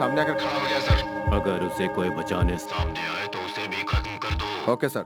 सामने आकर खड़ा हो जाए सर। अगर उसे कोई बचाने सामने आए तो उसे भी खत्म कर दो। Okay sir.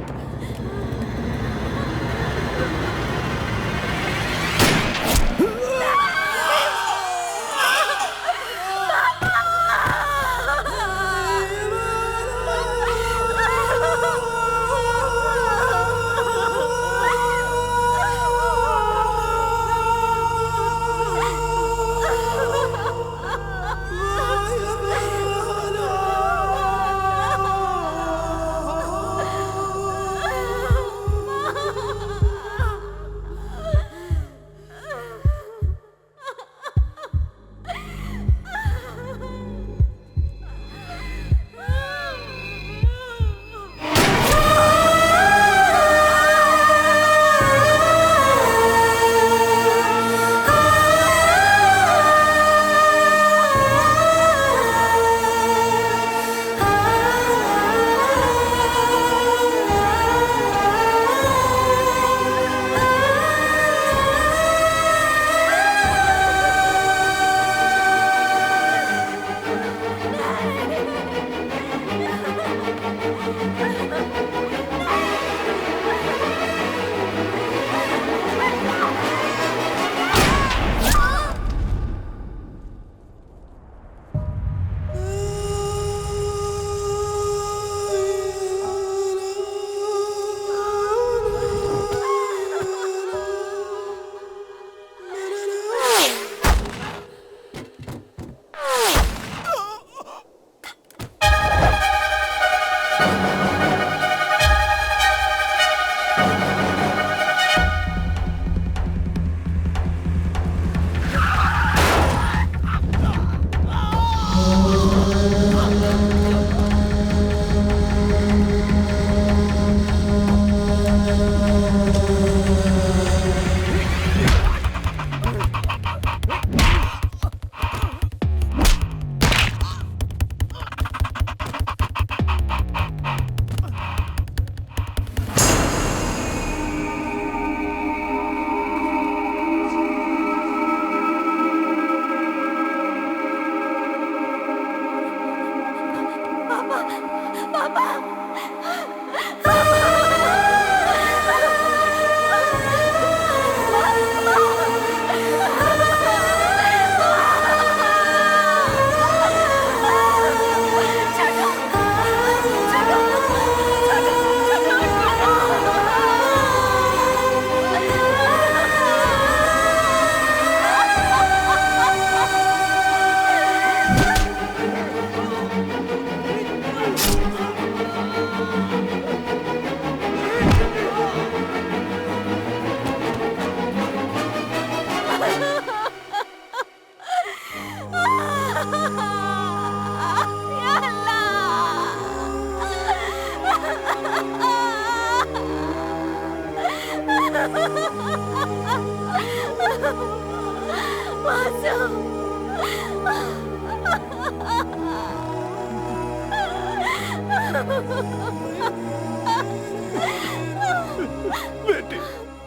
बेटी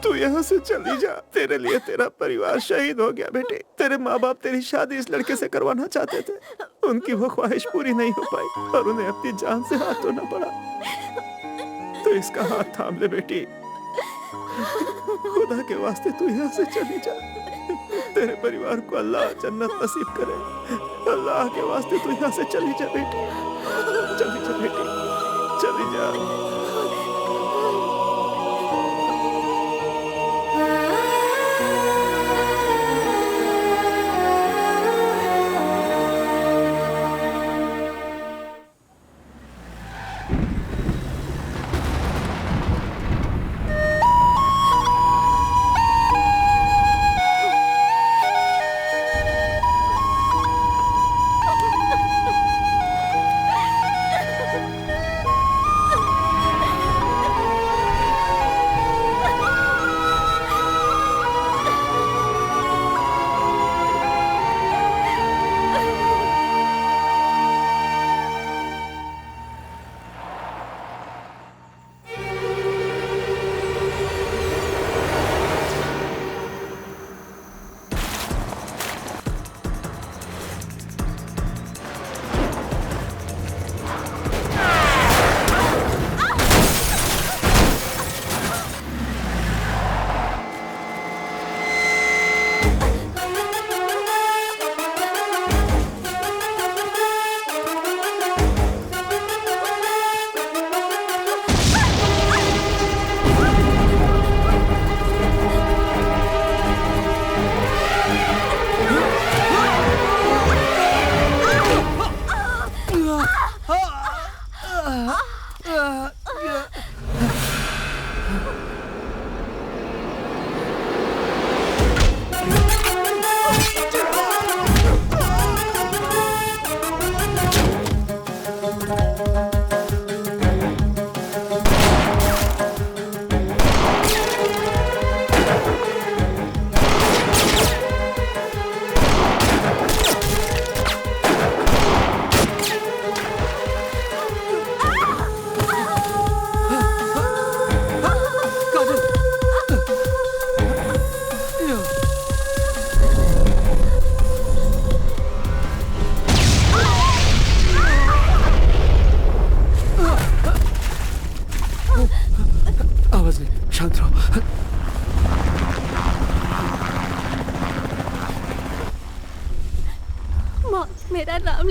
तू यहाँ से चली जा, तेरे लिए तेरा परिवार शहीद हो गया। बेटी तेरे माँ बाप तेरी शादी इस लड़के से करवाना चाहते थे, उनकी वो ख्वाहिश पूरी नहीं हो पाई और उन्हें अपनी जान से हाथ धोना पड़ा। तो इसका हाथ थाम ले बेटी, खुदा के वास्ते तू यहाँ से चली जा। तेरे परिवार को अल्लाह जन्नत नसीब करे। अल्लाह के वास्ते तू यहाँ से चली जा बेटी, चली जा बेटी, चली जा।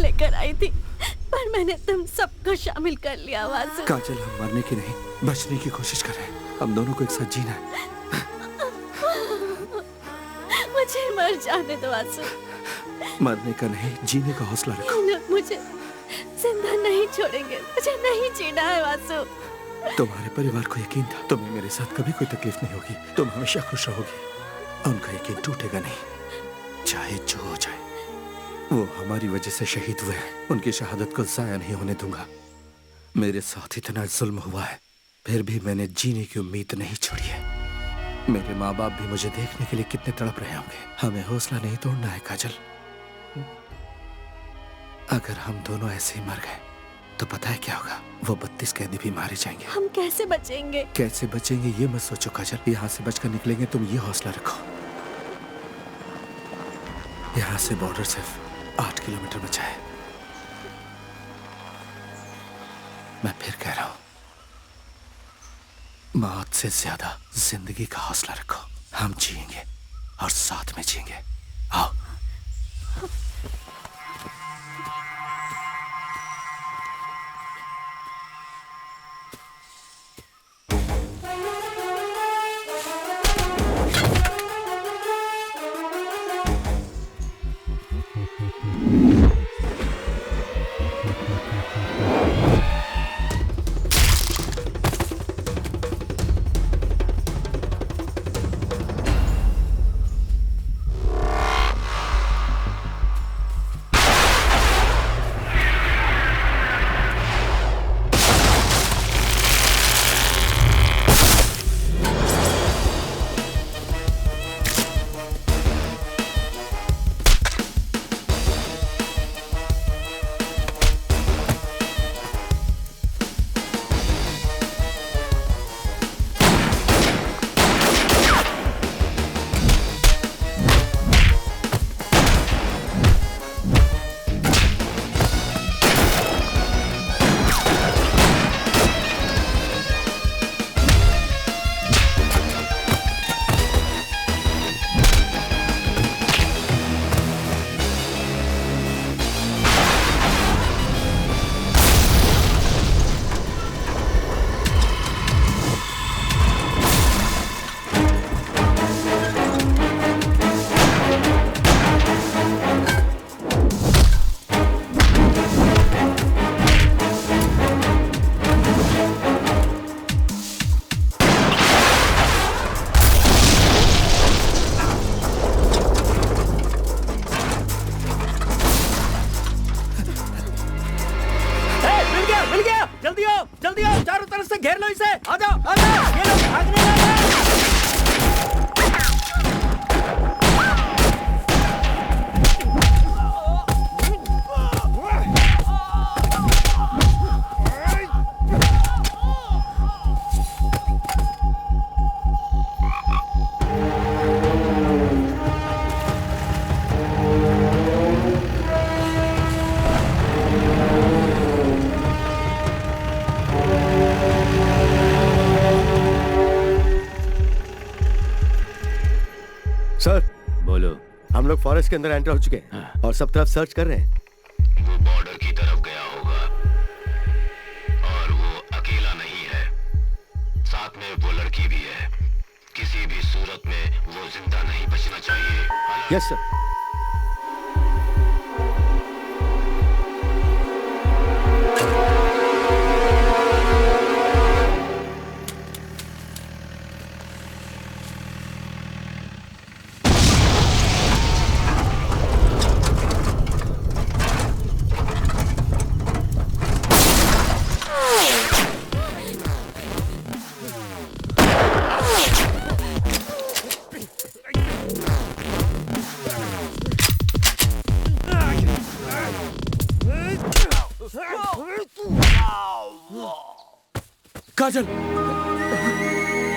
लेकर आई थी, पर मैंने तुम सबको शामिल कर लिया वासु। काजल, हम मरने की नहीं, बचने की कोशिश कर रहे हैं। हम दोनों को एक साथ जीना है। मुझे मर जाने दो वासु। मरने का नहीं, जीने का हौसला रखो। ये लोग मुझे जिंदा नहीं छोड़ेंगे, मुझे नहीं जीना है वासु। तुम्हारे परिवार को यकीन था तुम्हें मेरे साथ कभी कोई तकलीफ नहीं होगी, तुम हमेशा खुश रहोगी। उनका यकीन टूटेगा नहीं, चाहे जो हो जाए। वो हमारी वजह से शहीद हुए हैं, उनकी शहादत को जाया नहीं होने दूंगा। मेरे साथ इतना जुल्म हुआ है, फिर भी मैंने जीने की उम्मीद नहीं छोड़ी है। मेरे माँ बाप भी मुझे देखने के लिए कितने तड़प रहे होंगे। हमें हौसला नहीं तोड़ना है काजल। अगर हम दोनों ऐसे ही मर गए तो पता है क्या होगा? वो 32 कैदी भी मारे जाएंगे। हम कैसे बचेंगे? कैसे बचेंगे ये मत सोचो काजल, यहाँ से बचकर निकलेंगे, तुम ये हौसला रखो। यहाँ से बॉर्डर सिर्फ 8 किलोमीटर बचा है। मैं फिर कह रहा हूं, मौत से ज्यादा जिंदगी का हौसला रखो। हम जिएंगे और साथ में जिएंगे। आओ। जल्दी आओ, चारों तरफ से घेर लो इसे। आ जाओ, आ जाओ, ये लोग भागने लगे हैं। सर बोलो। हम लोग फॉरेस्ट के अंदर एंटर हो चुके हैं और सब तरफ सर्च कर रहे हैं। वो बॉर्डर की तरफ गया होगा और वो अकेला नहीं है, साथ में वो लड़की भी है। किसी भी सूरत में वो जिंदा नहीं बचना चाहिए। Yes sir. काजल,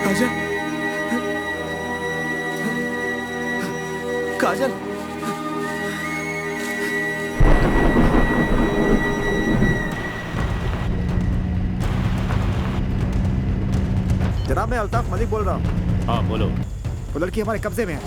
काजल, काजल। जनाब, मैं अल्ताफ मलिक बोल रहा हूँ। हाँ बोलो। वो लड़की हमारे कब्जे में है।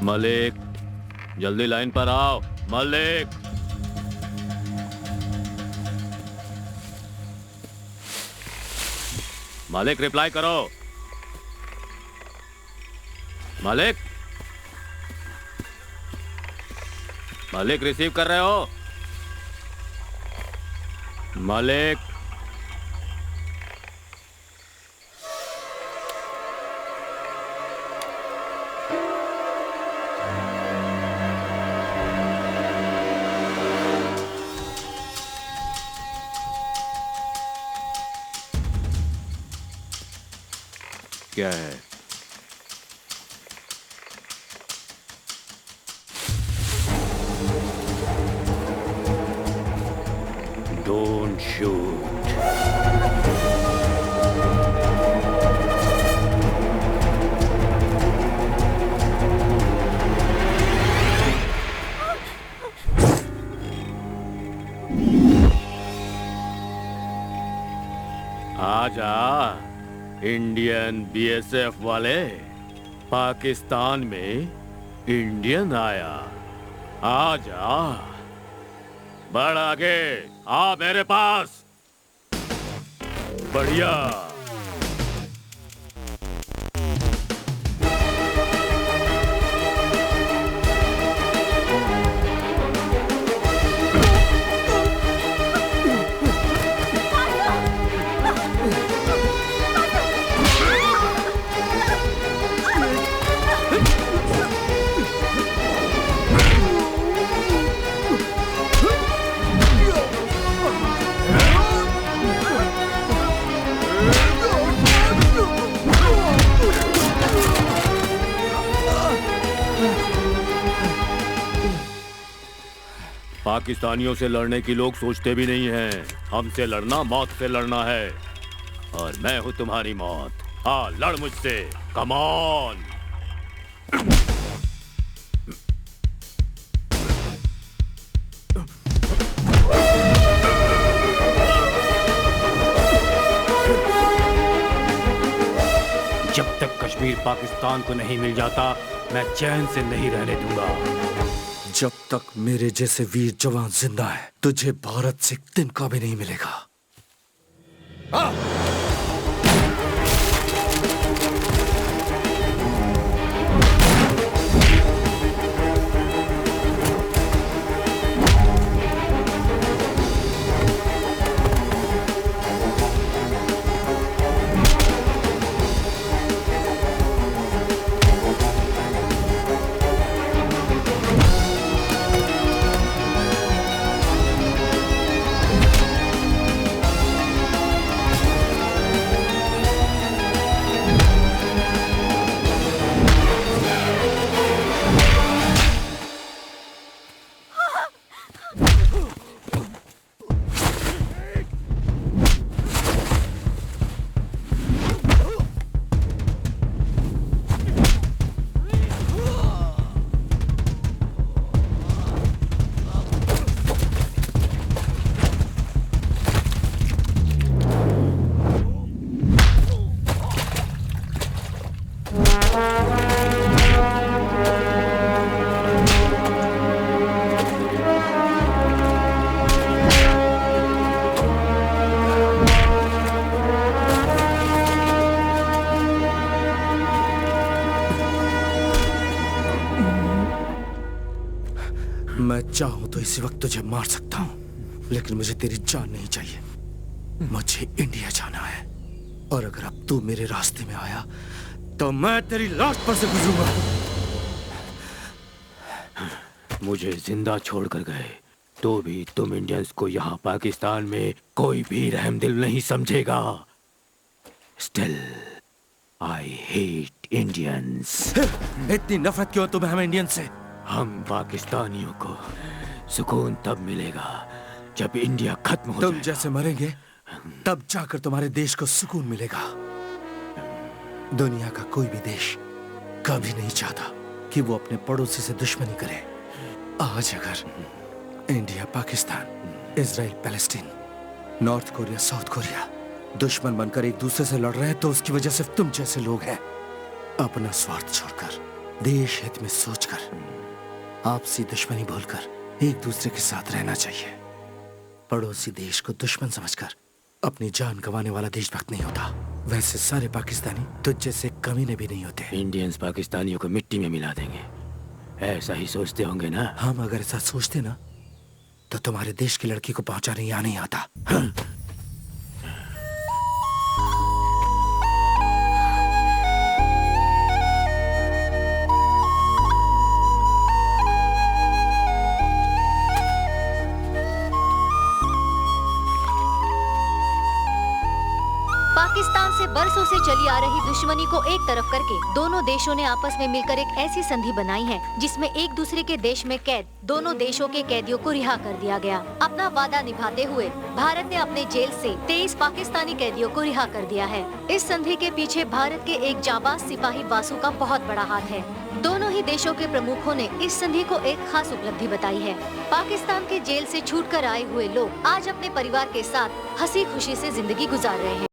मलिक, जल्दी लाइन पर आओ। मलिक, मालिक रिप्लाई करो। मालिक, मालिक रिसीव कर रहे हो? मालिक, क्या है? Don't shoot. आजा इंडियन बीएसएफ वाले, पाकिस्तान में इंडियन आया। आजा, बढ़ आगे, आ मेरे पास। बढ़िया। पाकिस्तानियों से लड़ने की लोग सोचते भी नहीं हैं। हमसे लड़ना मौत से लड़ना है, और मैं हूं तुम्हारी मौत। हाँ, लड़ मुझसे, कम ऑन। जब तक कश्मीर पाकिस्तान को नहीं मिल जाता, मैं चैन से नहीं रहने दूंगा। जब तक मेरे जैसे वीर जवान जिंदा है, तुझे भारत से एक दिन का भी नहीं मिलेगा। मैं चाहूं तो इसी वक्त तुझे मार सकता हूं, लेकिन मुझे तेरी जान नहीं चाहिए। मुझे इंडिया जाना है, और अगर अब तू मेरे रास्ते में आया तो मैं तेरी लाश पर से गुजरूंगा। मुझे जिंदा छोड़कर गए तो भी तुम इंडियंस को यहाँ पाकिस्तान में कोई भी रहमदिल नहीं समझेगा। Still I hate Indians. इतनी नफरत क्यों तुम्हें हम इंडियन से? हम पाकिस्तानियों को सुकून तब मिलेगा जब इंडिया खत्म हो तुम जैसे मरेंगे तब जाकर तुम्हारे देश को सुकून मिलेगा। दुनिया का कोई भी देश कभी नहीं चाहता कि वो अपने पड़ोसी से दुश्मनी करे। आज अगर India, Pakistan, Israel, Palestine, north Korea, south Korea दुश्मन बनकर एक दूसरे से लड़ रहे हैं तो उसकी वजह सिर्फ तुम जैसे लोग हैं। अपना स्वार्थ छोड़कर देश हित में सोचकर आपसी दुश्मनी भूलकर एक दूसरे के साथ रहना चाहिए। पड़ोसी देश को दुश्मन समझकर अपनी जान गंवाने वाला देशभक्त नहीं होता। वैसे सारे पाकिस्तानी तुझ जैसे कमीने भी नहीं होते। इंडियंस पाकिस्तानियों को मिट्टी में मिला देंगे, ऐसा ही सोचते होंगे ना? हम अगर ऐसा सोचते ना तो तुम्हारे देश की लड़की को पहुंचाने यहाँ नहीं आता। हाँ। पाकिस्तान से बरसों से चली आ रही दुश्मनी को एक तरफ करके दोनों देशों ने आपस में मिलकर एक ऐसी संधि बनाई है जिसमें एक दूसरे के देश में कैद दोनों देशों के कैदियों को रिहा कर दिया गया। अपना वादा निभाते हुए भारत ने अपने जेल से 23 पाकिस्तानी कैदियों को रिहा कर दिया है। इस संधि के पीछे भारत के एक जाबाज सिपाही वासु का बहुत बड़ा हाथ है। दोनों ही देशों के प्रमुखों ने इस संधि को एक खास उपलब्धि बताई है। पाकिस्तान के जेल से छूटकर आए हुए लोग आज अपने परिवार के साथ हंसी खुशी से जिंदगी गुजार रहे हैं।